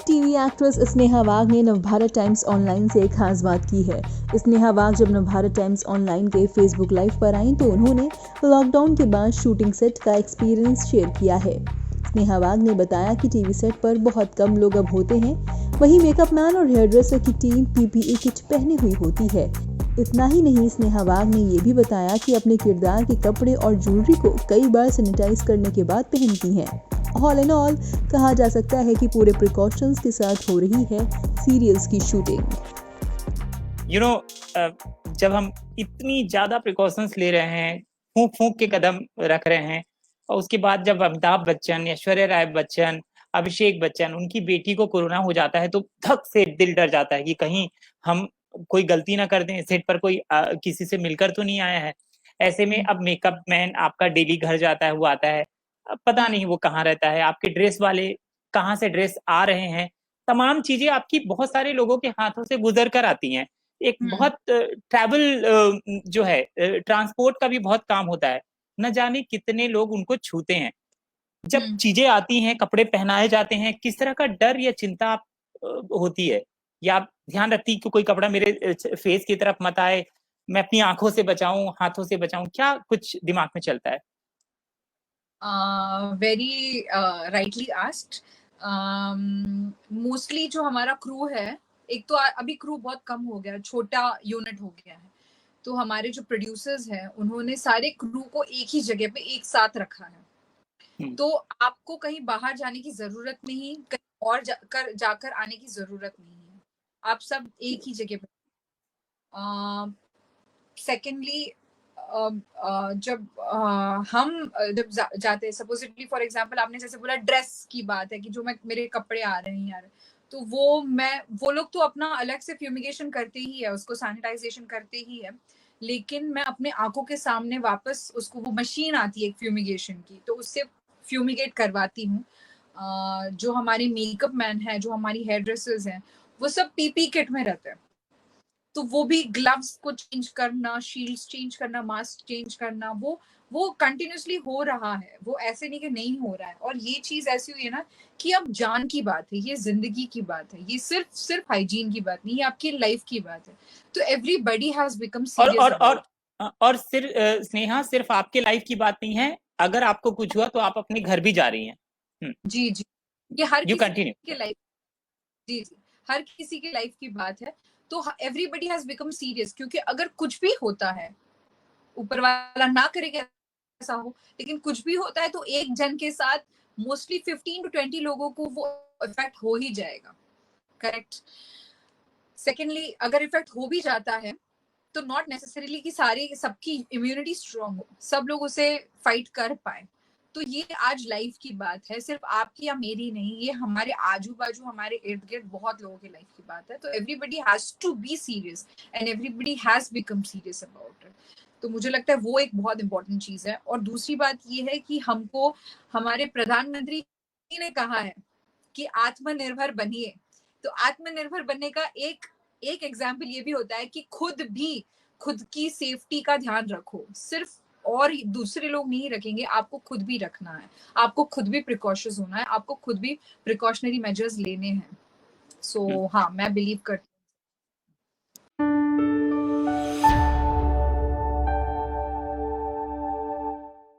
TV actress Sneha वाघ ने Navbharat times online से एक खास बात की है। स्नेहा वाघ जब नवभारत टाइम्स ऑनलाइन के फेसबुक लाइव पर आईं तो उन्होंने लॉकडाउन के बाद शूटिंग सेट का एक्सपीरियंस शेयर किया है। स्नेहा वाघ ने बताया कि टीवी सेट पर बहुत कम लोग अब होते हैं, वहीं मेकअप मैन और हेयर ड्रेसर की टीम पीपीई किट पहने हुई होती है। इतना ही नहीं, स्नेहा वाघ ने ये भी बताया कि अपने किरदार के कपड़े और ज्वेलरी को कई बार सैनिटाइज करने के बाद पहनती हैं। ऑल इन ऑल कहा जा सकता है कि पूरे प्रिकॉशंस के साथ हो रही है सीरियल्स की शूटिंग। जब हम इतनी ज्यादा प्रिकॉशंस ले रहे हैं, फूंक फूंक के कदम रख रहे हैं, और उसके बाद जब अमिताभ बच्चन, ऐश्वर्या राय बच्चन, अभिषेक बच्चन, उनकी बेटी को कोरोना हो जाता है तो धक से दिल डर जाता है कि कहीं हम कोई गलती ना कर दें, सेट पर कोई किसी से मिलकर तो नहीं आया है। ऐसे में अब मेकअप मैन आपका डेली घर जाता है, वो आता है, अब पता नहीं वो कहाँ रहता है, आपके ड्रेस वाले कहाँ से ड्रेस आ रहे हैं, तमाम चीजें आपकी बहुत सारे लोगों के हाथों से गुजर कर आती हैं। एक बहुत ट्रैवल जो है, ट्रांसपोर्ट का भी बहुत काम होता है, न जाने कितने लोग उनको छूते हैं। जब चीजें आती हैं, कपड़े पहनाए जाते हैं, किस तरह का डर या चिंता होती है, या आप ध्यान रखती कि कोई कपड़ा मेरे फेस की तरफ मत आए, मैं अपनी आंखों से बचाऊं, हाथों से बचाऊं, क्या कुछ दिमाग में चलता है? Very rightly asked. मोस्टली जो हमारा क्रू है, एक तो अभी क्रू बहुत कम हो गया, छोटा यूनिट हो गया है, तो हमारे जो प्रोड्यूसर्स हैं उन्होंने सारे क्रू को एक ही जगह पे एक साथ रखा है। तो आपको कहीं बाहर जाने की जरूरत नहीं, कहीं और जाकर आने की जरूरत नहीं है, आप सब एक ही जगह पे। सेकेंडली जब हम जब जाते हैं, सपोजिटली फॉर एग्जांपल आपने जैसे बोला ड्रेस की बात है कि जो मेरे कपड़े आ रहे हैं यार, तो वो लोग तो अपना अलग से फ्यूमिगेशन करते ही है, उसको सैनिटाइजेशन करते ही है, लेकिन मैं अपने आंखों के सामने वापस उसको, वो मशीन आती है एक फ्यूमिगेशन की, तो उससे फ्यूमिगेट करवाती हूँ। जो हमारे मेकअप मैन है, जो हमारी हेयर ड्रेसर्स हैं, वो सब पीपी किट में रहते हैं, तो वो भी ग्लव्स को चेंज करना, शील्ड्स चेंज करना, मास्क चेंज करना, वो कंटिन्यूसली हो रहा है, वो ऐसे नहीं कि नहीं हो रहा है। और ये चीज ऐसी हुई है ना कि अब जान की बात है, ये जिंदगी की बात है, ये सिर्फ हाइजीन की बात नहीं, ये आपकी लाइफ की बात है। तो एवरीबॉडी हैज बिकम सीरियस। और सिर्फ स्नेहा, सिर्फ आपके लाइफ की बात नहीं है, अगर आपको कुछ हुआ तो आप अपने घर भी जा रही हैं। जी, ये हर किसी के लाइफ, जी, हर किसी के लाइफ की बात है। तो एवरीबॉडी हैज बिकम सीरियस, क्योंकि अगर कुछ भी होता है, ऊपर वाला ना करे कि ऐसा हो, लेकिन कुछ भी होता है तो एक जन के साथ मोस्टली 15 to 20 लोगों को वो इफेक्ट हो ही जाएगा, करेक्ट। सेकेंडली, अगर इफेक्ट हो भी जाता है तो नॉट नेसेसरीली कि सबकी इम्यूनिटी स्ट्रांग हो, सब लोग उसे फाइट कर पाए। तो ये आज लाइफ की बात है, सिर्फ आपकी या मेरी नहीं, ये हमारे आजू बाजू, हमारे इर्द गिर्द बहुत लोगों की लाइफ की बात है। तो everybody has to be serious and everybody has become serious about it. तो मुझे लगता है वो एक बहुत इंपॉर्टेंट चीज है। और दूसरी बात ये है कि हमको, हमारे प्रधानमंत्री ने कहा है कि आत्मनिर्भर बनिए। तो आत्मनिर्भर बनने का एक एग्जाम्पल ये भी होता है कि खुद की सेफ्टी का ध्यान रखो, सिर्फ और दूसरे लोग नहीं रखेंगे, आपको खुद भी रखना है, आपको खुद भी प्रिकॉशंस होना है, आपको खुद भी प्रिकॉशनरी मेजर्स लेने हैं। सो हाँ, मैं बिलीव करती